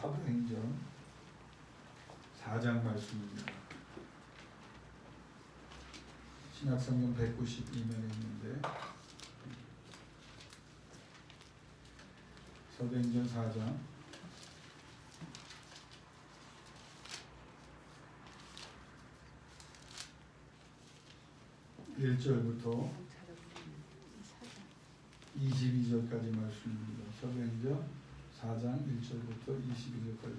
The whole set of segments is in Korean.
사도행전 4장 말씀입니다. 신약성경 192면에 있는데 사도행전 4장 1절부터 22절까지 말씀입니다. 사도행전 4장 1절부터 22절까지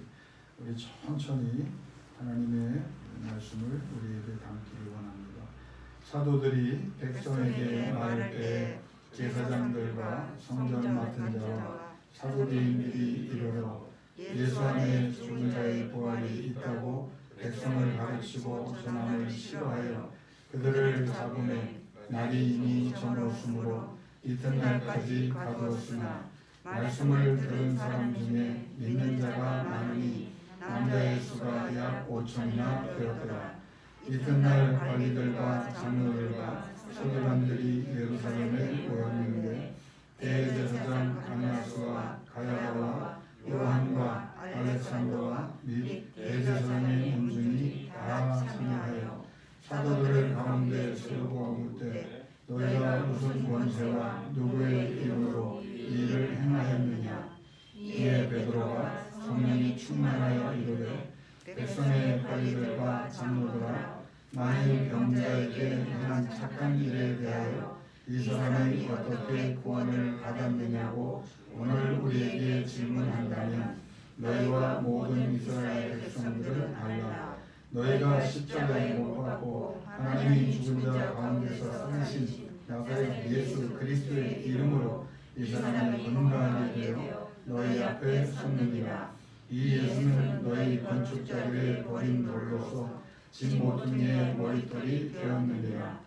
우리 천천히 하나님의 말씀을 우리에게 담기를 원합니다. 사도들이 백성에게 말할 때 제사장들과 성전 맡은 자와 사도들이 이르러 예수 안에 죽은 자의 부활이 있다고 백성을 가르치고 전함을 싫어하여 그들을 잡음에 날이 이미 저물었으므로 이튿날까지 가두었으나 말씀을 들은 사람 중에 믿는 자가 많으니 남자의 수가 약 5천이나 되었더라. 이튿날 관리들과 장로들과 서기관들이 예루살렘에 모였는데 대제사장 안나스와 가야바와 요한과 알렉산더와 및 대제사장의 문중이 다 참여하여 사도들을 가운데 세우고 묻되 너희가 무슨 권세와 누구의 이름으로 이 일을 행하였느냐. 이에 베드로가 성령이 충만하여 이르되 백성의 관리들과 장로들아 만일 병자에게 행한 착한 일에 대하여 이 사람이 어떻게 구원을 받았느냐고 오늘 우리에게 질문한다면 너희와 모든 이스라엘 백성들을 알라. 너희가 십자가에 못 박고 하나님이 죽은 자 가운데서 살리신 나사렛 예수 그리스도의 이름으로 이 사람이 건강하게 되어 너희 앞에 섰느니라. 이 예수는 너희 건축자들의 버린 돌로서 진 모퉁이의 머릿돌이 되었느니라.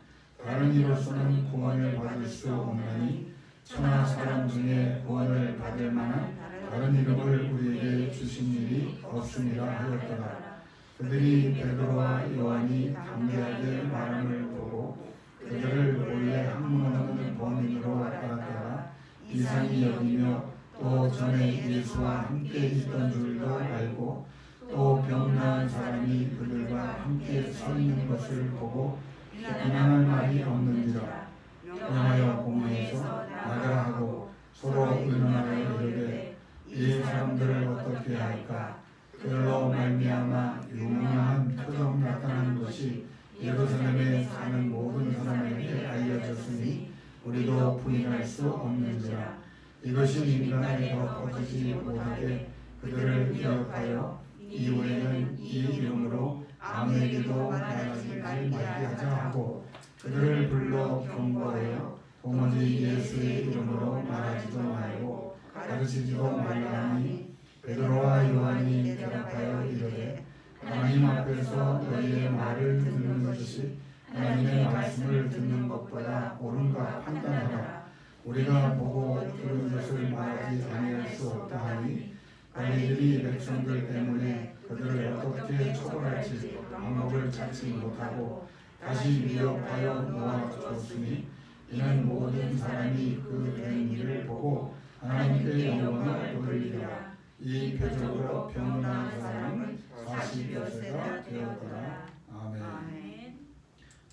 다른 이로서는 구원을 받을 수 없나니 천하 사람 중에 구원을 받을 만한 다른 이름을 우리에게 주신 일이 없음이라 하였더라. 그들이 베드로와 요한이 담대하게 말함을 보고 그들을 본래 학문 없는 범인으로 알았다가 이상히 여기며 또 전에 예수와 함께 있던 줄도 알고 또 병나은 사람이 그들과 함께 서 있는 것을 보고 비난할 말이 없는지라. 명하여 공회에서 나가라 하고 서로 의논하여 이르되 이 사람들을 어떻게 할까. 그들로 말미암아 유명한 표적 나타난 것이 예루살렘에 사는 모든 사람에게 알려졌으니 우리도 부인할 수 없는지라. 이것이 인간에 더 퍼지지 못하게 그들을 기억하여 이후에는 이 이름으로 아무에게도 말하지 말게 하자 하고 그들을 불러 경고하여 도무지 예수의 이름으로 말하지도 말고 가르치지도 말라 하니 베드로와 요한이 대답하여 이르되 하나님 앞에서 너희의 말을 듣는 것이 하나님의 말씀을 듣는 것보다 옳은가 판단하라. 우리가 보고 들은 것을 말하지 아니할 수 없다 하니 관리들이 백성들 때문에 그들을 어떻게 처벌할지 방법을 찾지 못하고 다시 위협하여 놓아주었으니 이는 모든 사람이 그 된 일을 보고 하나님께 영광을 돌리리라. 이 표적으로 병나은 사람은 40여 세가 되었더라. 아멘.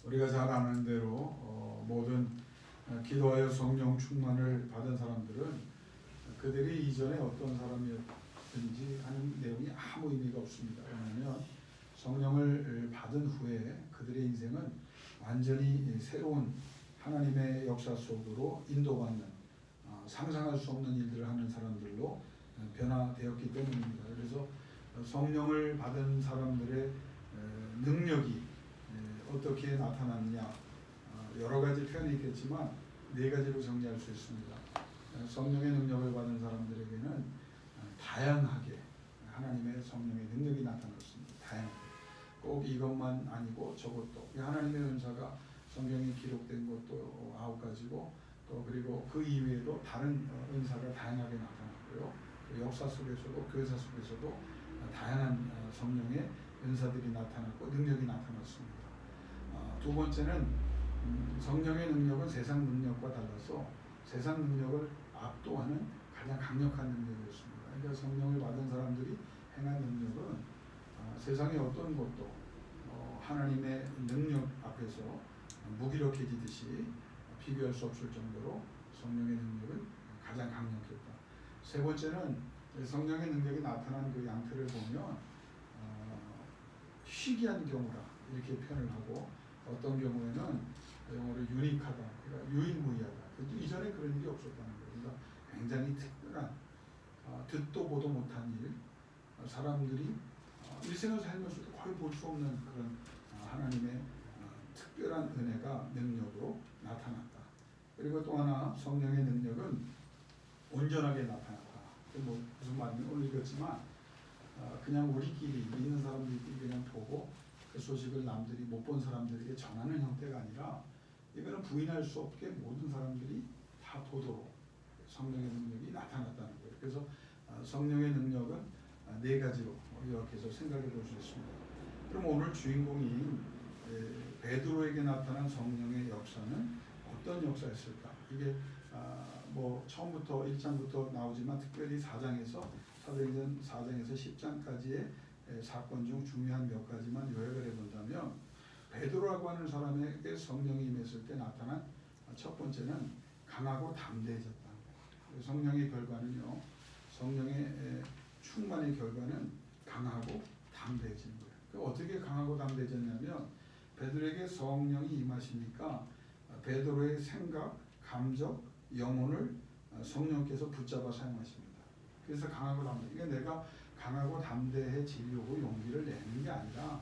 우리가 잘 아는 대로 모든 기도하여 성령 충만을 받은 사람들은 그들이 이전에 어떤 사람이었든지 하는 내용이 아무 의미가 없습니다. 왜냐하면 성령을 받은 후에 그들의 인생은 완전히 새로운 하나님의 역사 속으로 인도받는 상상할 수 없는 일들을 하는 사람들로 변화되었기 때문입니다. 그래서 성령을 받은 사람들의 능력이 어떻게 나타났냐 여러 가지 표현이 있겠지만 네 가지로 정리할 수 있습니다. 성령의 능력을 받은 사람들에게는 다양하게 하나님의 성령의 능력이 나타났습니다. 다양하게. 꼭 이것만 아니고 저것도. 하나님의 은사가 성경에 기록된 것도 9가지고 또 그리고 그 이외에도 다른 은사가 다양하게 나타났고요. 역사 속에서도 교회사 속에서도 다양한 성령의 은사들이 나타났고 능력이 나타났습니다. 두 번째는 성령의 능력은 세상 능력과 달라서 세상 능력을 압도하는 가장 강력한 능력이었습니다. 그러니까 성령을 받은 사람들이 세상의 어떤 것도 하나님의 능력 앞에서 무기력해지듯이 비교할 수 없을 정도로 성령의 능력은 가장 강력했다. 세 번째는 성령의 능력이 나타난 그 양태를 보면 희귀한 경우라 이렇게 표현을 하고, 어떤 경우에는 영어로 유니크하다, 그러니까 유일무이하다. 이전에 그런 일이 없었다는 거예요. 그러니까 굉장히 특별한, 듣도 보도 못한 일, 사람들이 일생을 살면서도 거의 볼 수 없는 그런 하나님의 특별한 은혜가 능력으로 나타났다. 그리고 또 하나, 성령의 능력은 온전하게 나타났다. 무슨 말인지 오늘 읽었지만 그냥 우리끼리 믿는 사람들끼리 그냥 보고 그 소식을 남들이 못 본 사람들에게 전하는 형태가 아니라, 이거는 부인할 수 없게 모든 사람들이 다 보도록 성령의 능력이 나타났다는 거예요. 그래서 성령의 능력은 네 가지로 요약해서 생각해 볼 수 있습니다. 그럼 오늘 주인공인 베드로에게 나타난 성령의 역사는 어떤 역사였을까? 이게 뭐 처음부터 1장부터 나오지만 특별히 4장에서 사도행전 4장에서 10장까지의 사건 중 중요한 몇 가지만 요약을 해본다면, 베드로라고 하는 사람에게 성령이 임했을 때 나타난 첫 번째는 강하고 담대해졌다. 성령의 결과는요, 성령의 충만의 결과는 강하고 담대해지는 거예요. 어떻게 강하고 담대해졌냐면, 베드로에게 성령이 임하시니까 베드로의 생각, 감정, 영혼을 성령께서 붙잡아 사용하십니다. 그래서 강하고 담대. 그러니까 내가 강하고 담대해지려고 용기를 내는 게 아니라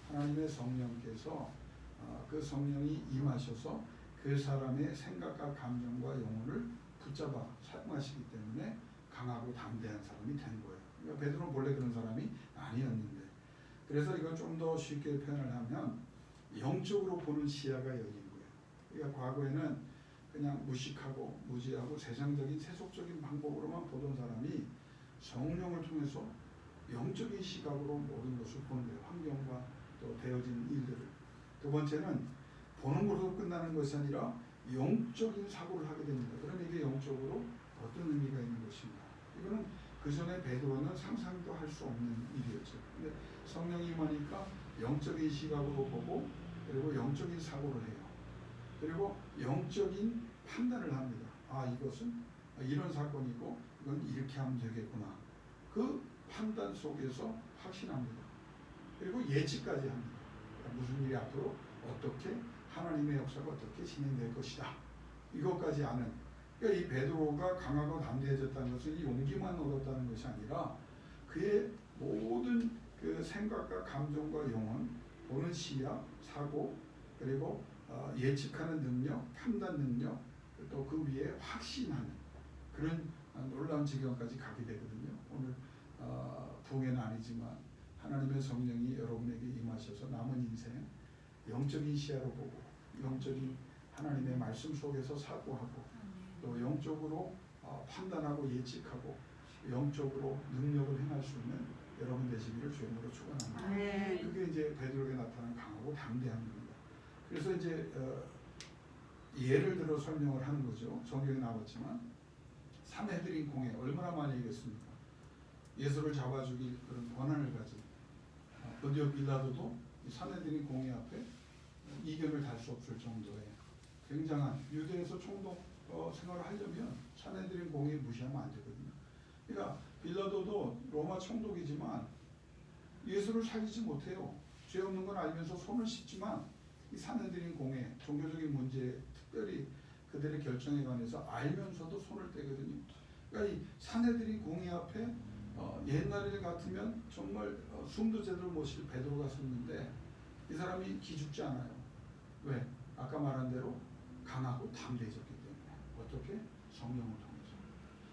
하나님의 성령께서 그 성령이 임하셔서 그 사람의 생각과 감정과 영혼을 붙잡아 사용하시기 때문에 강하고 담대한 사람이 된 거예요. 그러니까 베드로는 원래 그런 사람이 아니었는데, 그래서 이걸 좀 더 쉽게 표현을 하면 영적으로 보는 시야가 열린 거예요. 그러니까 과거에는 그냥 무식하고 무지하고 세상적인 세속적인 방법으로만 보던 사람이 성령을 통해서 영적인 시각으로 모든 것을 보는 거예요. 환경과 또 되어진 일들을. 두 번째는 보는 것으로 끝나는 것이 아니라 영적인 사고를 하게 됩니다. 그럼 이게 영적으로 어떤 의미가 있는 것인가? 이거는 그 전에 베드로는 상상도 할 수 없는 일이었죠. 근데 성령이 임하니까 영적인 시각으로 보고, 그리고 영적인 사고를 해요. 그리고 영적인 판단을 합니다. 이것은 이런 사건이고 이건 이렇게 하면 되겠구나. 그 판단 속에서 확신합니다. 그리고 예측까지 합니다. 무슨 일이 앞으로 어떻게, 하나님의 역사가 어떻게 진행될 것이다. 이것까지 아는. 그러니까 이 베드로가 강하고 담대해졌다는 것은 이 용기만 얻었다는 것이 아니라 그의 모든 그 생각과 감정과 영혼, 보는 시야, 사고, 그리고 예측하는 능력, 판단 능력, 또 그 위에 확신하는 그런 놀라운 지경까지 가게 되거든요. 오늘 부흥회는 아니지만 하나님의 성령이 여러분에게 임하셔서 남은 인생 영적인 시야로 보고, 영적인 하나님의 말씀 속에서 사고하고, 또 영적으로 판단하고 예측하고, 영적으로 능력을 행할 수 있는 여러분 되시기를 주님으로 축원합니다. 그게 이제 베드로에게 나타난 강하고 담대한 겁니다. 그래서 이제 예를 들어 설명을 하는 거죠. 성경에 나왔지만 산헤드린 공회 얼마나 많이 얘기했습니까? 예수를 잡아 죽일 그런 권한을 가진 본디오 빌라도도 산헤드린 공회 앞에 이견을 달 수 없을 정도의 굉장한, 유대에서 총독 생활을 하려면 산헤드린 공회 무시하면 안 되거든요. 그러니까 빌라도도 로마 총독이지만 예수를 살리지 못해요. 죄 없는 건 알면서 손을 씻지만 이 산헤드린 공회, 종교적인 문제, 특별히 그들의 결정에 관해서 알면서도 손을 떼거든요. 그러니까 이 산헤드린 공회 앞에 옛날 같으면 정말 숨도 제대로 못 쉴 베드로가 섰는데 이 사람이 기죽지 않아요. 왜? 아까 말한 대로 강하고 담대해졌기 때문에. 어떻게? 성령을 통해서.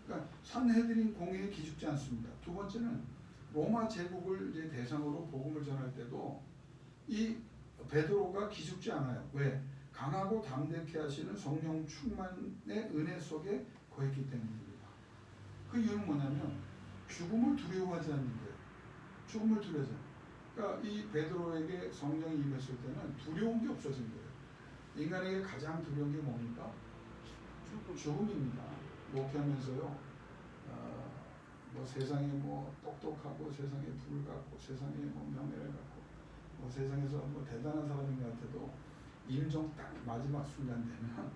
그러니까 산헤드린 공회에 기죽지 않습니다. 두 번째는 로마 제국을 이제 대상으로 복음을 전할 때도 이 베드로가 기죽지 않아요. 왜? 강하고 담대케 하시는 성령 충만의 은혜 속에 거했기 때문입니다. 그 이유는 뭐냐면 죽음을 두려워하지 않는 거예요. 죽음을 두려워하지 않아요. 그러니까 이 베드로에게 성령이 임했을 때는 두려운 게 없어진 거예요. 인간에게 가장 두려운 게 뭡니까? 죽음입니다. 목회하면서요. 뭐 세상에 뭐 똑똑하고 세상에 부를 갖고 세상에 뭐 명예를 갖고 뭐 세상에서 뭐 대단한 사람인 것 같아도 임종 딱 마지막 순간 되면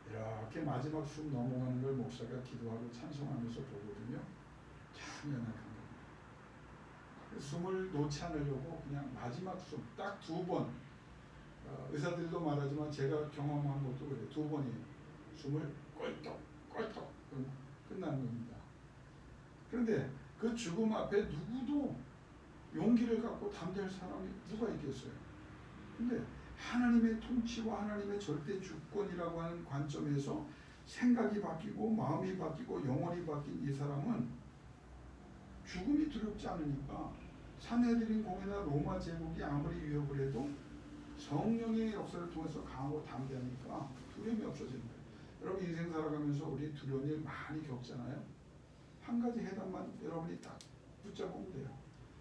이렇게 마지막 숨 넘어가는 걸 목사가 기도하고 찬송하면서 보거든요. 참 연약한 겁니다. 숨을 놓지 않으려고 그냥 마지막 숨 딱 2번, 의사들도 말하지만 제가 경험한 것도 그래요. 2번이에요. 숨을 꼴떡 끝나는 겁니다. 그런데 그 죽음 앞에 누구도 용기를 갖고 담대할 사람이 누가 있겠어요? 근데 하나님의 통치와 하나님의 절대 주권이라고 하는 관점에서 생각이 바뀌고 마음이 바뀌고 영혼이 바뀐 이 사람은 죽음이 두렵지 않으니까 산헤드린 공회나 로마 제국이 아무리 위협을 해도 성령의 역사를 통해서 강하고 담대하니까 두려움이 없어지는 거예요. 여러분 인생 살아가면서 우리 두려운 일 많이 겪잖아요. 한 가지 해답만 여러분이 딱 붙잡으면 돼요.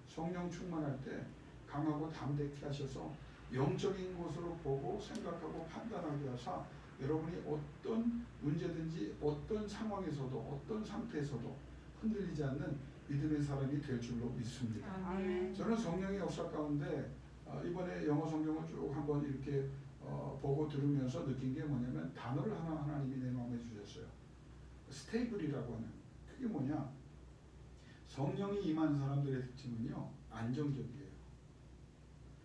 성령 충만할 때 강하고 담대케 하셔서 영적인 것으로 보고 생각하고 판단하게 하사 여러분이 어떤 문제든지 어떤 상황에서도 어떤 상태에서도 흔들리지 않는 믿음의 사람이 될 줄로 믿습니다. 아멘. 저는 성령의 역사 가운데 이번에 영어 성경을 쭉 한번 이렇게 보고 들으면서 느낀 게 뭐냐면 단어를 하나 하나님이 내 마음에 주셨어요. 스테이블이라고 하는 그게 뭐냐? 성령이 임한 사람들의 특징은요 안정적이에요.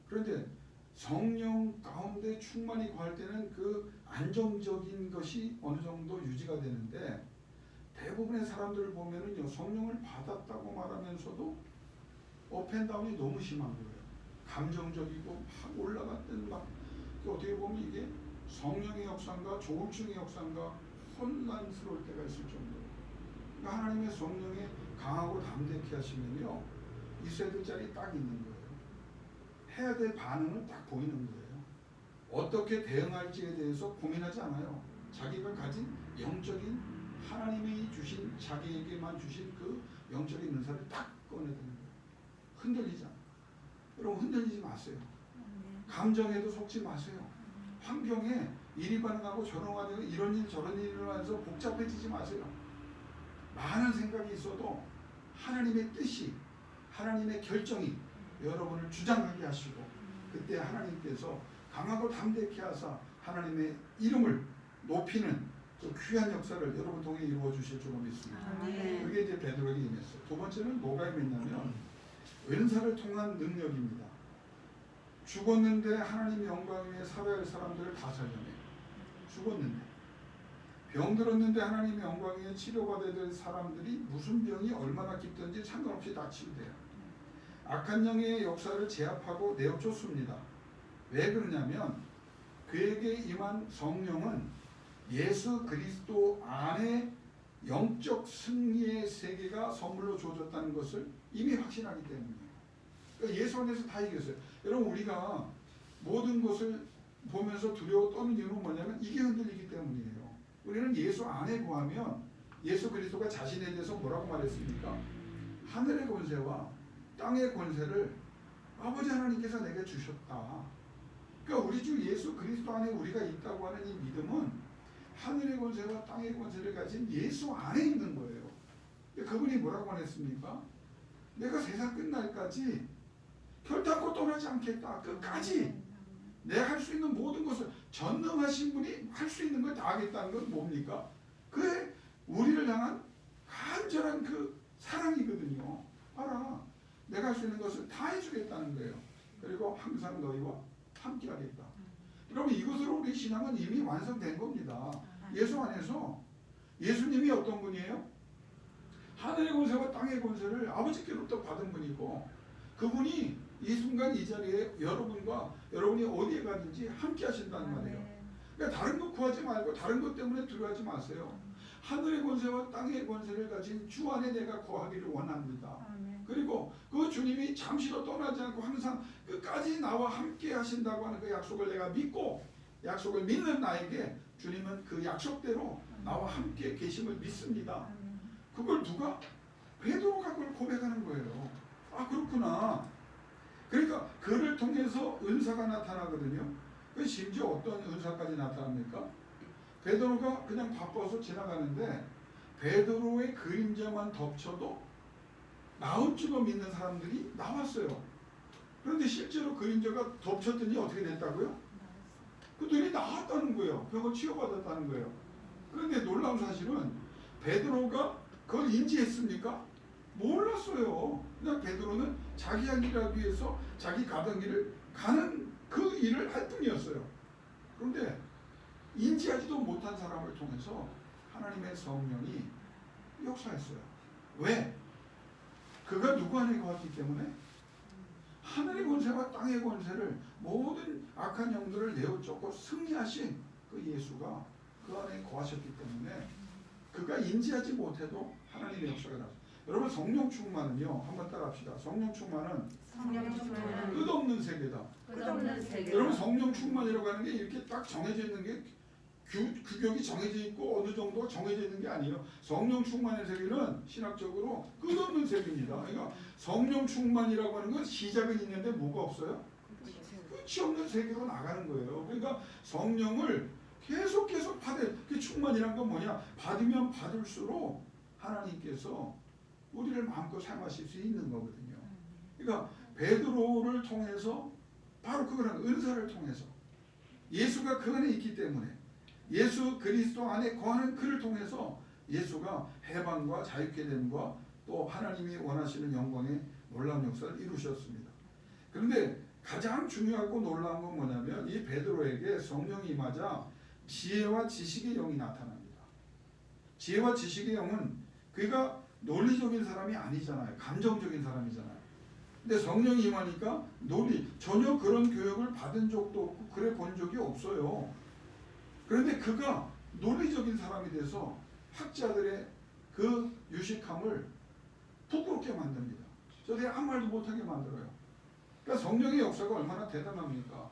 그런데 성령 가운데 충만히 구할 때는 그 안정적인 것이 어느 정도 유지가 되는데 대부분의 사람들을 보면은요 성령을 받았다고 말하면서도 업앤다운이 너무 심한 거예요. 감정적이고 막 올라갔던 막 어떻게 보면 이게 성령의 역사인가 조울증의 역사인가 혼란스러울 때가 있을 정도로 그러니까 하나님의 성령에 강하고 담대케 하시면요 있어야 될 자리 딱 있는 거예요. 해야 될 반응은 딱 보이는 거예요. 어떻게 대응할지에 대해서 고민하지 않아요. 자기가 가진 영적인 하나님이 주신 자기에게만 주신 그 영적인 은사를 딱 꺼내드는 거예요. 흔들리지 않아요. 여러분 흔들리지 마세요. 감정에도 속지 마세요. 환경에 이리 반응하고 저런하고 이런 일 저런 일이 일어나서 복잡해지지 마세요. 많은 생각이 있어도 하나님의 뜻이 하나님의 결정이 여러분을 주장하게 하시고 그때 하나님께서 강하고 담대케 하사 하나님의 이름을 높이는 그 귀한 역사를 여러분 통해 이루어 주실 줄로 믿습니다. 그게 이제 베드로에게 임했어요. 두 번째는 뭐가 임했냐면 은사를 통한 능력입니다. 죽었는데 하나님 영광 위에 살아야 할 사람들을 다 살려내요. 죽었는데 병들었는데 하나님의 영광 위에 치료받아야 될 사람들이 무슨 병이 얼마나 깊든지 상관없이 다 치유돼요. 악한 영의 역사를 제압하고 내어쫓습니다. 왜 그러냐면 그에게 임한 성령은 예수 그리스도 안에 영적 승리의 세계가 선물로 주어졌다는 것을 이미 확신하기 때문이에요. 그러니까 예수 안에서 다 이겼어요. 여러분 우리가 모든 것을 보면서 두려워 떠는 이유는 뭐냐면 이게 흔들리기 때문이에요. 우리는 예수 안에 구하면 예수 그리스도가 자신에 대해서 뭐라고 말했습니까? 하늘의 권세와 땅의 권세를 아버지 하나님께서 내게 주셨다. 그러니까 우리 주 예수 그리스도 안에 우리가 있다고 하는 이 믿음은 하늘의 권세와 땅의 권세를 가진 예수 안에 있는 거예요. 그분이 뭐라고 말했습니까? 내가 세상 끝날까지 결단코 떠나지 않겠다. 끝까지 내가 할 수 있는 모든 것을 전능하신 분이 할 수 있는 걸 다 하겠다는 건 뭡니까? 그게 우리를 향한 간절한 그 사랑이거든요. 알아. 내가 할 수 있는 것을 다 해주겠다는 거예요. 그리고 항상 너희와 함께 하겠다. 여러분 이것으로 우리 신앙은 이미 완성된 겁니다. 예수 안에서 예수님이 어떤 분이에요? 하늘의 권세와 땅의 권세를 아버지께로부터 받은 분이고 그분이 이 순간 이 자리에 여러분과 여러분이 어디에 가든지 함께 하신다는 말이에요. 그러니까 다른 것 구하지 말고 다른 것 때문에 두려워하지 마세요. 하늘의 권세와 땅의 권세를 가진 주 안에 내가 거하기를 원합니다. 그리고 그 주님이 잠시도 떠나지 않고 항상 끝까지 나와 함께 하신다고 하는 그 약속을 내가 믿고 약속을 믿는 나에게 주님은 그 약속대로 나와 함께 계심을 믿습니다. 그걸 누가? 베드로가 그걸 고백하는 거예요. 아 그렇구나. 그러니까 그를 통해서 은사가 나타나거든요. 그 심지어 어떤 은사까지 나타납니까? 베드로가 그냥 바빠서 지나가는데 베드로의 그림자만 덮쳐도 나올 줄로 믿는 사람들이 나왔어요. 그런데 실제로 그 인자가 덮쳤더니 어떻게 됐다고요? 그 눈이 나왔다는 거예요. 병을 치유받았다는 거예요. 그런데 놀라운 사실은 베드로가 그걸 인지했습니까? 몰랐어요. 그냥 베드로는 자기 할 일을 위해서 자기 가던 길을 가는 그 일을 할 뿐이었어요. 그런데 인지하지도 못한 사람을 통해서 하나님의 성령이 역사했어요. 왜? 그가 누구 안에 거했기 때문에? 하늘의 권세와 땅의 권세를 모든 악한 영들을 내어 쫓고 승리하신 그 예수가 그 안에 거하셨기 때문에 그가 인지하지 못해도 하나님의 역사가 나왔어요. 여러분 성령 충만은요, 한번 따라합시다. 성령 충만은 끝없는 세계다. 끝없는 세계. 여러분 성령 충만이라고 하는 게 이렇게 딱 정해져 있는 게 규격이 정해져 있고 어느 정도 정해져 있는 게 아니에요. 성령 충만의 세계는 신학적으로 끝없는 세계입니다. 그러니까 성령 충만이라고 하는 건 시작은 있는데 뭐가 없어요? 끝이 없는 세계로 나가는 거예요. 그러니까 성령을 계속 받아요. 그 충만이란 건 뭐냐? 받으면 받을수록 하나님께서 우리를 마음껏 사용하실 수 있는 거거든요. 그러니까 베드로를 통해서 바로 그거는 은사를 통해서 예수가 그 안에 있기 때문에 예수 그리스도 안에 거하는 그를 통해서 예수가 해방과 자유케 됨과 또 하나님이 원하시는 영광의 놀라운 역사를 이루셨습니다. 그런데 가장 중요하고 놀라운 건 뭐냐면 이 베드로에게 성령이 임하자 지혜와 지식의 영이 나타납니다. 지혜와 지식의 영은 그가 논리적인 사람이 아니잖아요. 감정적인 사람이잖아요. 근데 성령이 임하니까 전혀 그런 교육을 받은 적도 없고 그래 본 적이 없어요. 그런데 그가 논리적인 사람이 돼서 학자들의 그 유식함을 부끄럽게 만듭니다. 저들이 아무 말도 못하게 만들어요. 그러니까 성령의 역사가 얼마나 대단합니까?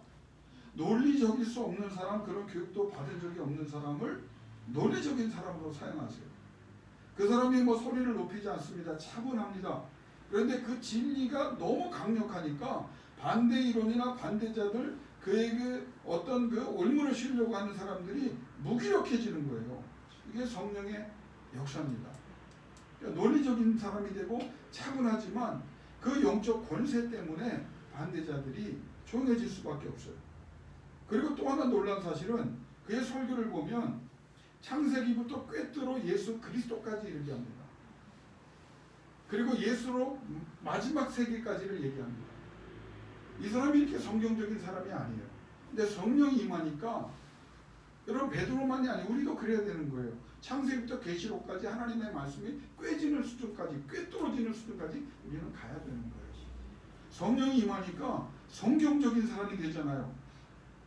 논리적일 수 없는 사람, 그런 교육도 받은 적이 없는 사람을 논리적인 사람으로 사용하세요. 그 사람이 뭐 소리를 높이지 않습니다. 차분합니다. 그런데 그 진리가 너무 강력하니까 반대 이론이나 반대자들 그에게 어떤 그 올무를 쉬려고 하는 사람들이 무기력해지는 거예요. 이게 성령의 역사입니다. 그러니까 논리적인 사람이 되고 차분하지만 그 영적 권세 때문에 반대자들이 조용해질 수밖에 없어요. 그리고 또 하나 놀라운 사실은 그의 설교를 보면 창세기부터 꿰뚫어 예수 그리스도까지 이르게 합니다. 그리고 예수로 마지막 세계까지를 얘기합니다. 이 사람이 이렇게 성경적인 사람이 아니에요. 근데 성령이 임하니까 여러분 베드로만이 아니고 우리도 그래야 되는 거예요. 창세기부터 계시록까지 하나님의 말씀이 꿰지는 수준까지, 꿰뚫어지는 수준까지 우리는 가야 되는 거예요. 성령이 임하니까 성경적인 사람이 되잖아요.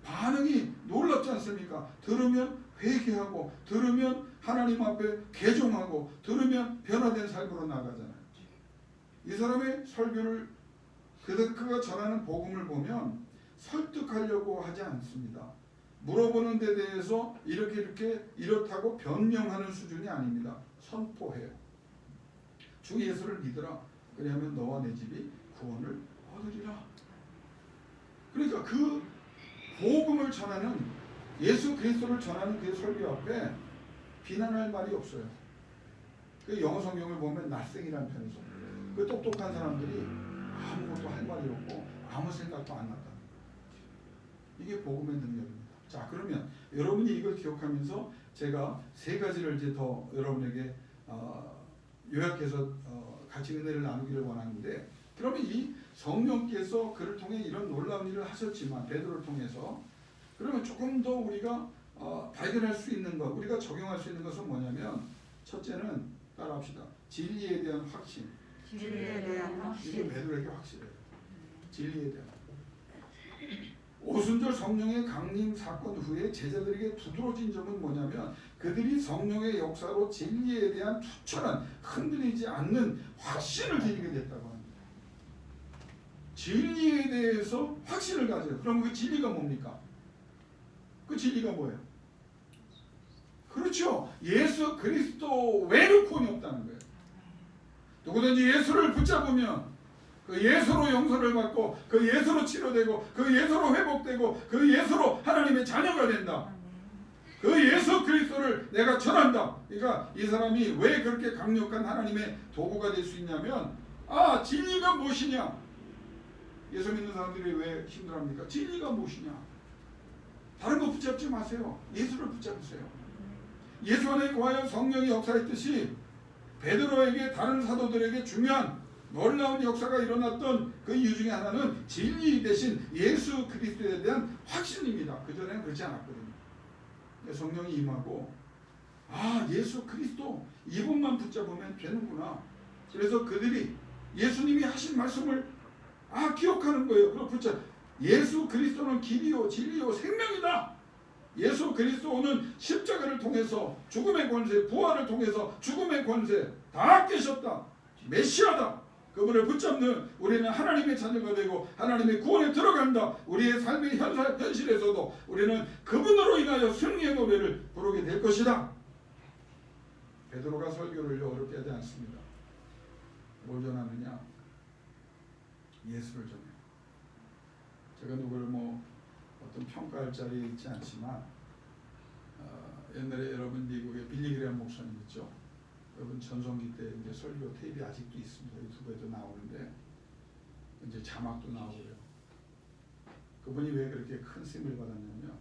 반응이 놀랍지 않습니까? 들으면 회개하고, 들으면 하나님 앞에 개종하고, 들으면 변화된 삶으로 나가잖아요. 이 사람의 설교를 그가 전하는 복음을 보면 설득하려고 하지 않습니다. 물어보는 데 대해서 이렇다고 변명하는 수준이 아닙니다. 선포해요. 주 예수를 믿으라. 그리하면 너와 내 집이 구원을 얻으리라. 그러니까 그 복음을 전하는 예수 그리스도를 전하는 그 설교 앞에 비난할 말이 없어요. 그 영어 성경을 보면 낯생이라는 편이 있어요. 그 똑똑한 사람들이 아무것도 할 말이 없고 아무 생각도 안 났다는 거예요. 이게 복음의 능력입니다. 자, 그러면 여러분이 이걸 기억하면서 제가 세 가지를 이제 더 여러분에게 요약해서 같이 은혜를 나누기를 원하는데, 그러면 이 성령께서 그를 통해 이런 놀라운 일을 하셨지만 베드로를 통해서, 그러면 조금 더 우리가 발견할 수 있는 것, 우리가 적용할 수 있는 것은 뭐냐면, 첫째는 따라합시다. 진리에 대한 확신. 진리에 대한 확신. 이게 베드로에게 확실해요. 진리에 대한. 오순절 성령의 강림 사건 후에 제자들에게 두드러진 점은 뭐냐면, 그들이 성령의 역사로 진리에 대한 투철한 흔들리지 않는 확신을 지니게 됐다고 합니다. 진리에 대해서 확신을 가져요. 그럼 그 진리가 뭡니까? 그 진리가 뭐예요? 그렇죠. 예수 그리스도 외로 구원이 없다는 거예요. 누구든지 예수를 붙잡으면 그 예수로 용서를 받고, 그 예수로 치료되고, 그 예수로 회복되고, 그 예수로 하나님의 자녀가 된다. 그 예수 그리스도를 내가 전한다. 그러니까 이 사람이 왜 그렇게 강력한 하나님의 도구가 될 수 있냐면, 진리가 무엇이냐? 예수 믿는 사람들이 왜 힘들어합니까? 진리가 무엇이냐? 다른 거 붙잡지 마세요. 예수를 붙잡으세요. 예수 안에 거하여 성령이 역사했듯이 베드로에게 다른 사도들에게 중요한 놀라운 역사가 일어났던 그 이유 중에 하나는 진리 대신 예수 그리스도에 대한 확신입니다. 그전에는 그렇지 않았거든요. 성령이 임하고 예수 그리스도 이분만 붙잡으면 되는구나. 그래서 그들이 예수님이 하신 말씀을 기억하는 거예요. 그리고 붙잡 예수 그리스도는 길이요 진리요 생명이다. 예수 그리스도는 십자가를 통해서 죽음의 권세, 부활을 통해서 죽음의 권세 다 깨셨다. 메시아다. 그분을 붙잡는 우리는 하나님의 자녀가 되고 하나님의 구원에 들어간다. 우리의 삶의 현실에서도 우리는 그분으로 인하여 승리의 노래를 부르게 될 것이다. 베드로가 설교를 어렵게 하지 않습니다. 뭘 전하느냐? 예수를 전해요. 제가 누구를 어떤 평가할 자리에 있지 않지만 옛날에 여러분 미국의 빌리그레엄 목사님 있죠? 여러분 전성기 때 이제 설교 테이프 아직도 있습니다. 유튜브에도 나오는데 이제 자막도 나오고요. 그분이 왜 그렇게 큰 쓰임을 받았냐면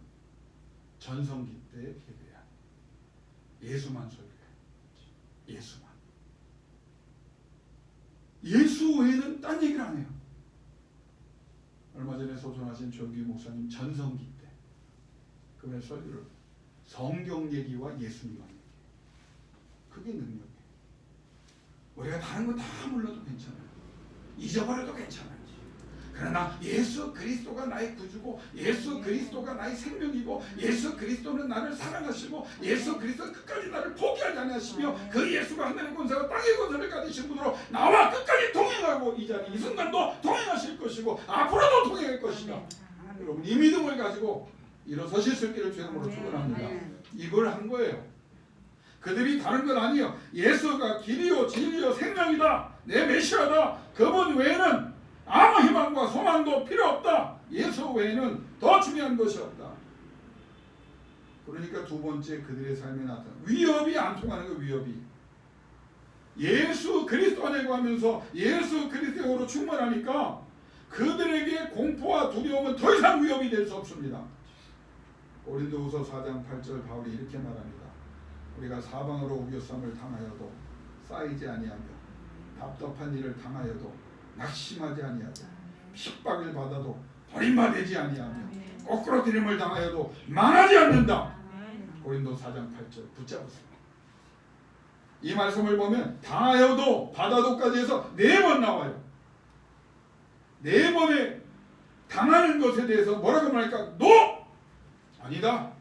전성기 때의 계배야. 예수만 설교해. 예수만. 예수 외에는 딴 얘기를 안 해요. 얼마 전에 소송하신 조규 목사님 전성기 때 그분의 설교를 성경 얘기와 예수님만 얘기해요. 그게 능력이에요. 우리가 다른 거 다 몰라도 괜찮아요. 잊어버려도 괜찮아요. 그러나 예수 그리스도가 나의 구주고 예수 그리스도가 나의 생명이고 예수 그리스도는 나를 사랑하시고 예수 그리스도는 끝까지 나를 포기하지 않으시며 그 예수가 하늘의 권세와 땅의 권세를 가지신 분으로 나와 끝까지 동행하고 이 자리 이 순간도 동행하실 것이고 앞으로도 동행할 것이다. 여러분 이 믿음을 가지고 일어서실 수 있기를 주의 이름으로 축원합니다. 이걸 한 거예요. 그들이 다른 건 아니에요. 예수가 길이요 진리요 생명이다. 내 메시아다. 그분 외에는 아무 희망과 소망도 필요 없다. 예수 외에는 더 중요한 것이 없다. 그러니까 두 번째 그들의 삶에 나타난 위협이 안 통하는 거. 위협이 예수 그리스도 안에 거하면서 예수 그리스도로 충만하니까 그들에게 공포와 두려움은 더 이상 위협이 될 수 없습니다. 고린도후서 4장 8절 바울이 이렇게 말합니다. 우리가 사방으로 우겨쌈을 당하여도 쌓이지 아니하며 답답한 일을 당하여도 낙심하지 아니하고 핍박을 받아도 버림받지 아니하며 거꾸로뜨림을 당하여도 망하지 않는다. 고린도 4장 8절 붙잡으세요. 이 말씀을 보면 당하여도 받아도까지 해서 4번 나와요. 4번에 당하는 것에 대해서 뭐라고 말할까? NO! 아니다.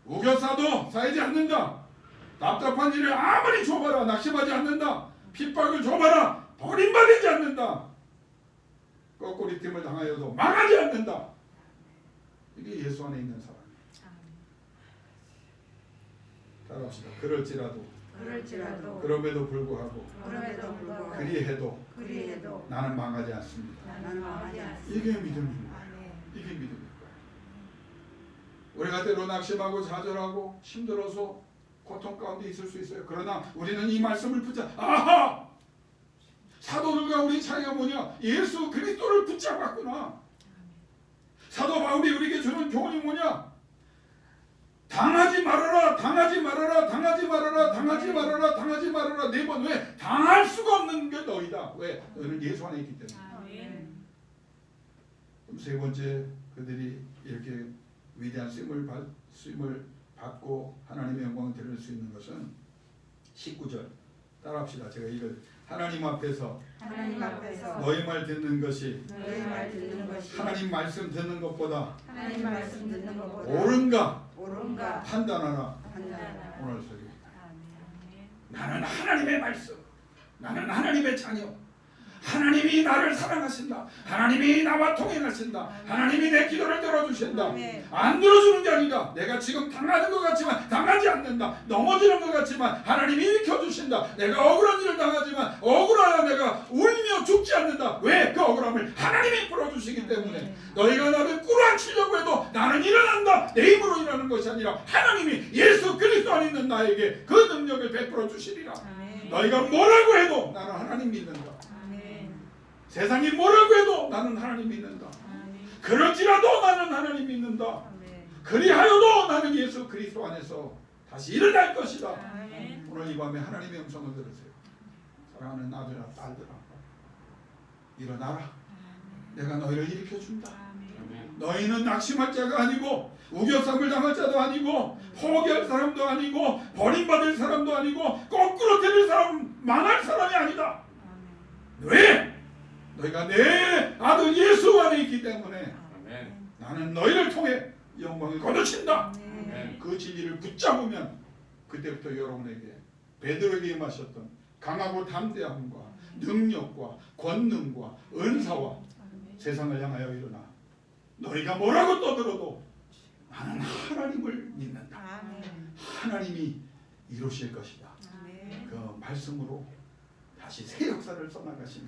우겨싸도 쌓이지 않는다. 답답한 일을 아무리 줘봐라 낙심하지 않는다. 핍박을 줘봐라 버림받지 않는다. 거꾸리팀을 당하여도 망하지 않는다. 이게 예수 안에 있는 사람이에요. 따라합시다. 그럴지라도 그럼에도 불구하고 그리해도 나는 망하지 않습니다. 이게 믿음입니다. 이게 믿음입니다. 우리가 때로 낙심하고 좌절하고 힘들어서 고통 가운데 있을 수 있어요. 그러나 우리는 이 말씀을 붙잡아 사도들과 우리 차이가 뭐냐? 예수 그리스도를 붙잡았구나. 사도 바울이 우리에게 주는 교훈이 뭐냐? 당하지 말아라, 당하지 말아라, 당하지 말아라, 당하지 말아라, 당하지 말아라. 4번. 왜? 당할 수가 없는 게 너희다. 왜? 너희는 예수 안에 있기 때문에. 그럼 3번째 그들이 이렇게 위대한 쓰임을 받고 하나님의 영광을 드릴 수 있는 것은 19절 따라합시다. 제가 이걸 하나님 앞에서 너희 말 듣는 것이 하나님 말씀 듣는 것보다 옳은가 판단하라. 오늘 소리 나는 하나님의 말씀, 나는 하나님의 자녀, 하나님이 나를 사랑하신다. 하나님이 나와 동행하신다. 하나님이 내 기도를 들어주신다. 안 들어주는 게 아니다. 내가 지금 당하는 것 같지만 당하지 않는다. 넘어지는 것 같지만 하나님이 일으켜주신다. 내가 억울한 일을 당하지만 억울하여 내가 울며 죽지 않는다. 왜? 그 억울함을 하나님이 풀어주시기 때문에. 너희가 나를 꾸러앉히려고 해도 나는 일어난다. 내 힘으로 일어나는 것이 아니라 하나님이 예수 그리스도 안에 있는 나에게 그 능력을 베풀어 주시리라. 너희가 뭐라고 해도 나는 하나님 믿는다. 세상이 뭐라고 해도 나는 하나님 믿는다. 그럴지라도 나는 하나님 믿는다. 그리하여도 나는 예수 그리스도 안에서 다시 일어날 것이다. 오늘 이 밤에 하나님의 음성을 들으세요. 사랑하는 아들아 딸들아, 일어나라. 내가 너희를 일으켜준다. 너희는 낙심할 자가 아니고 우겨쌈을 당할 자도 아니고 포기할 사람도 아니고 버림받을 사람도 아니고 거꾸로 때릴 사람, 망할 사람이 아니다. 왜? 너희가 내 아들 예수 안에 있기 때문에 나는 너희를 통해 영광을 거두친다. 그 진리를 붙잡으면 그때부터 여러분에게 베드로에게 임하셨던 강하고 담대함과 능력과 권능과 은사와 세상을 향하여 일어나 너희가 뭐라고 떠들어도 나는 하나님을 믿는다. 하나님이 이루실 것이다. 그 말씀으로 다시 새 역사를 써나가신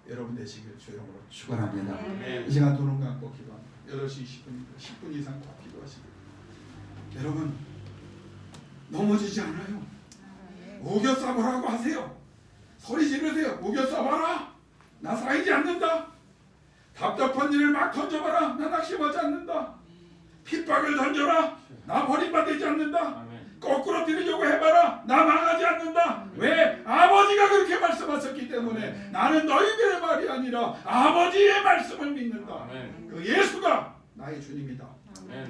여러분 되시길 주 이름으로 축원합니다. 이 시간 두 눈 감고 기도합니다. 8시 20분입니다. 10분 이상 더 기도하시길. 여러분 넘어지지 않아요. 우겨 싸보라고 하세요. 소리 지르세요. 우겨 싸봐라. 나 쌓이지 않는다. 답답한 일을 막 던져봐라. 나 낙심하지 않는다. 핍박을 던져라. 나 버림받지 않는다. 거꾸로 들으려고 해봐라. 나 망하지 않는다. 왜? 아버지가 그렇게 말씀하셨기 때문에 나는 너희들의 말이 아니라 아버지의 말씀을 믿는다. 그 예수가 나의 주님이다.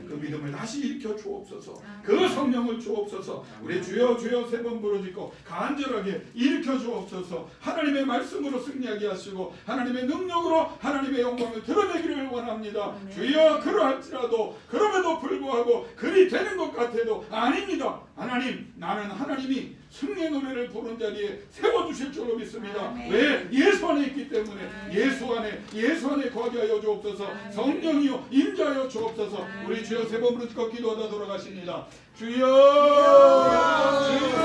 그 믿음을 다시 일으켜 주옵소서. 그 성령을 주옵소서. 우리 주여 주여 세 번 부르짖고 간절하게 일으켜 주옵소서. 하나님의 말씀으로 승리하게 하시고 하나님의 능력으로 하나님의 영광을 드러내기를 원합니다. 주여 그러할지라도 그럼에도 불구하고 그리 되는 것 같아도 아닙니다. 하나님, 나는 하나님이 승리의 노래를 부른 자리에 세워주실 줄로 믿습니다. 왜? 예수 안에 있기 때문에 예수 안에 거하게 하여 주옵소서. 성령이요 임재하여 주옵소서. 우리 주여 세 번 부르짖고 기도하다 돌아가십니다. 주여